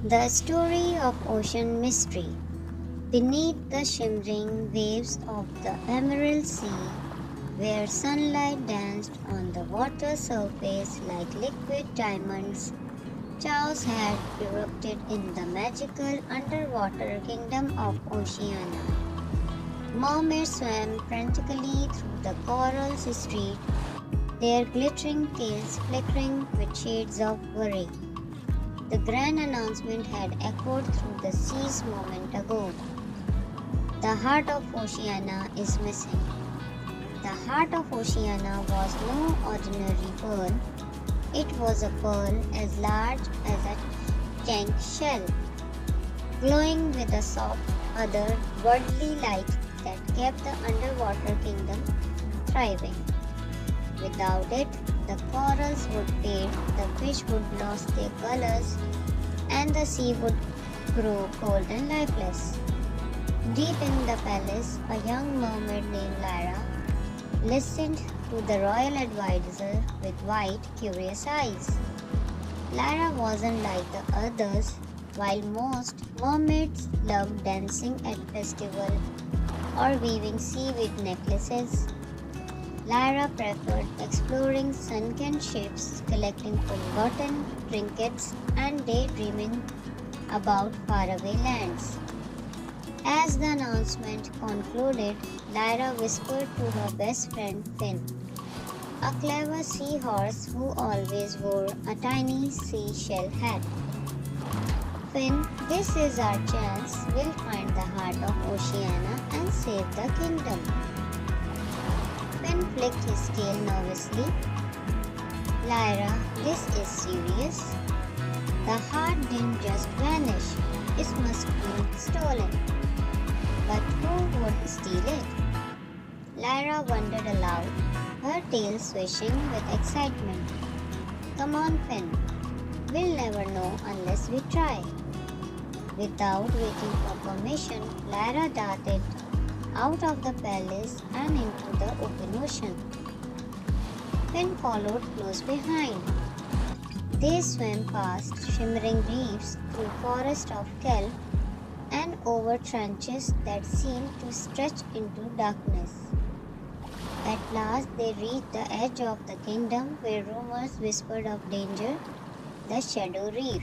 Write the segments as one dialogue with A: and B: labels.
A: The story of ocean mystery. Beneath the shimmering waves of the emerald sea, where sunlight danced on the water surface like liquid diamonds, chaos had erupted in the magical underwater kingdom of Oceana. Mermaids swam frantically through the coral street, their glittering tails flickering with shades of worry. The grand announcement had echoed through the seas moment ago. The heart of Oceana is missing. The heart of Oceana was no ordinary pearl. It was a pearl as large as a tank shell, glowing with a soft, otherworldly light that kept the underwater kingdom thriving. Without it, the corals would fade, the fish would lose their colors, and the sea would grow cold and lifeless. Deep in the palace, a young mermaid named Lyra listened to the royal advisor with wide, curious eyes. Lyra wasn't like the others. While most mermaids loved dancing at festivals or weaving seaweed necklaces, Lyra preferred exploring sunken ships, collecting forgotten trinkets, and daydreaming about faraway lands. As the announcement concluded, Lyra whispered to her best friend Finn, a clever seahorse who always wore a tiny seashell hat. Finn, this is our chance. We'll find the heart of Oceana and save the kingdom. Finn flicked his tail nervously. Lyra, this is serious. The heart didn't just vanish, it must be stolen. But who would steal it? Lyra wondered aloud, her tail swishing with excitement. Come on, Finn. We'll never know unless we try. Without waiting for permission, Lyra darted out of the palace and into the open ocean. Finn followed close behind. They swam past shimmering reefs, through forests of kelp, and over trenches that seemed to stretch into darkness. At last they reached the edge of the kingdom where rumors whispered of danger, the Shadow Reef.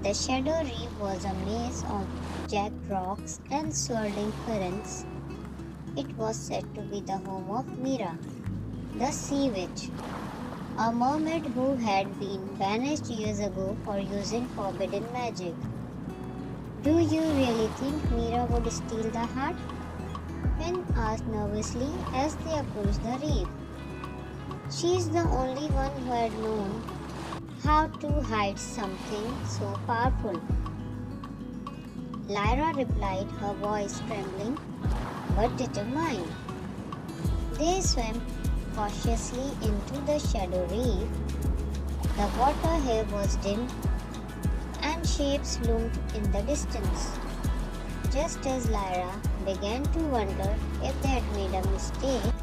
A: The Shadow Reef was a maze of jagged rocks and swirling currents. It was said to be the home of Mira, the sea witch, a mermaid who had been banished years ago for using forbidden magic. Do you really think Mira would steal the heart? Finn asked nervously as they approached the reef. She's the only one who had known how to hide something so powerful. Lyra replied, her voice trembling but determined. They swam cautiously into the Shadow Reef. The water here was dim and shapes loomed in the distance. Just as Lyra began to wonder if they had made a mistake,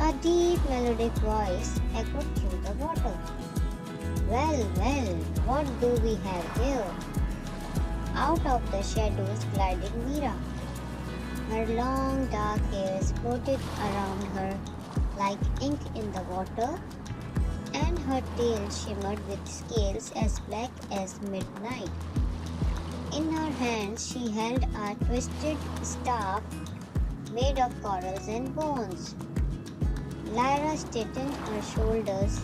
A: a deep melodic voice echoed through the water. Well, well, what do we have here? Out of the shadows glided Mira. Her long dark hairs floated around her like ink in the water, and her tail shimmered with scales as black as midnight. In her hands she held a twisted staff made of corals and bones. Lyra straightened her shoulders,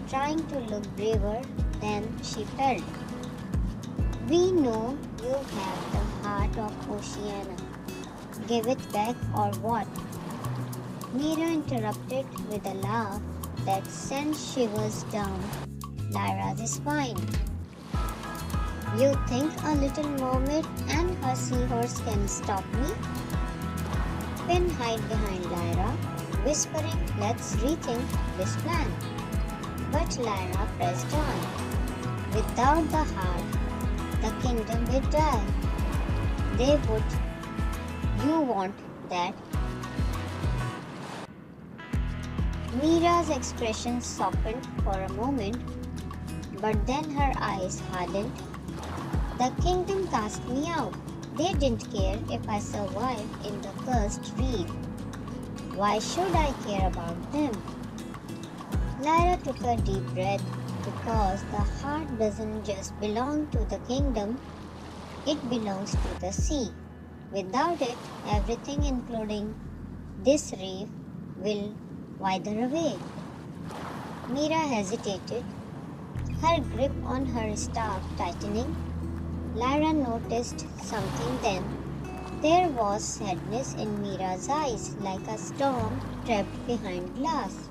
A: trying to look braver than she felt. We know you have the heart of Oceana. Give it back or what? Mira interrupted with a laugh that sent shivers down Lyra's spine. You think a little mermaid and her seahorse can stop me? Finn hid behind Lyra, whispering, let's rethink this plan. But Lyra pressed on. Without the heart, the kingdom would die. They would. You want that? Mira's expression softened for a moment, but then her eyes hardened. The kingdom cast me out. They didn't care if I survived in the cursed reef. Why should I care about them? Lyra took a deep breath because the heart doesn't just belong to the kingdom, it belongs to the sea. Without it, everything, including this reef, will wither away. Mira hesitated, her grip on her staff tightening. Lyra noticed something then. There was sadness in Mira's eyes, like a storm trapped behind glass.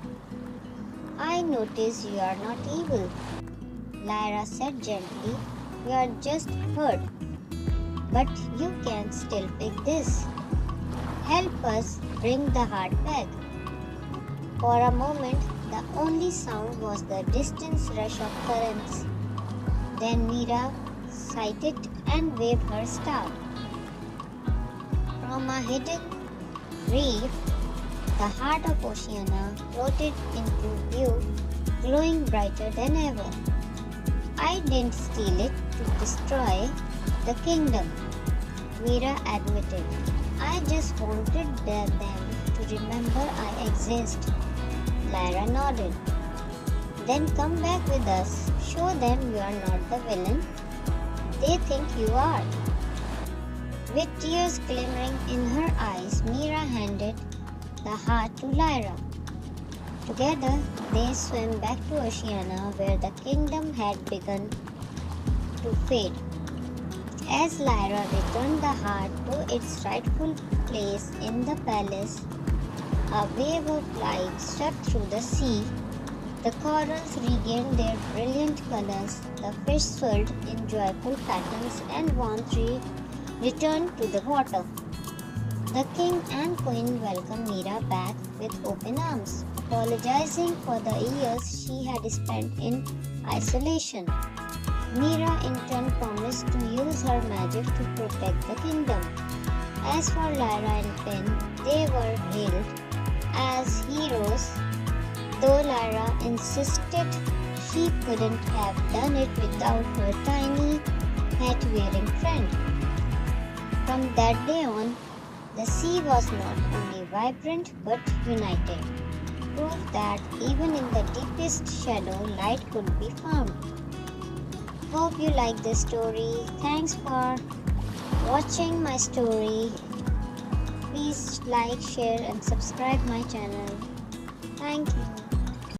A: I notice you are not evil, Lyra said gently. You are just hurt. But you can still pick this. Help us bring the heart back. For a moment, the only sound was the distant rush of currents. Then Mira sighted and waved her staff. From a hidden reef, the heart of Oceana floated into view, glowing brighter than ever. I didn't steal it to destroy the kingdom, Mira admitted. I just wanted them to remember I exist. Lyra nodded. Then come back with us. Show them you are not the villain. They think you are. With tears glimmering in her eyes, Mira handed the heart to Lyra. Together, they swam back to Oceana, where the kingdom had begun to fade. As Lyra returned the heart to its rightful place in the palace, a wave of light swept through the sea. The corals regained their brilliant colors, the fish swirled in joyful patterns, and warmth returned to the water. The king and queen welcomed Mira back with open arms, apologizing for the years she had spent in isolation. Mira in turn promised to use her magic to protect the kingdom. As for Lyra and Finn, they were hailed as heroes, though Lyra insisted she couldn't have done it without her tiny hat-wearing friend. From that day on, the sea was not only vibrant but united, proof that even in the deepest shadow, light could be found. Hope you like this story. Thanks for watching my story. Please like, share and subscribe my channel. Thank you.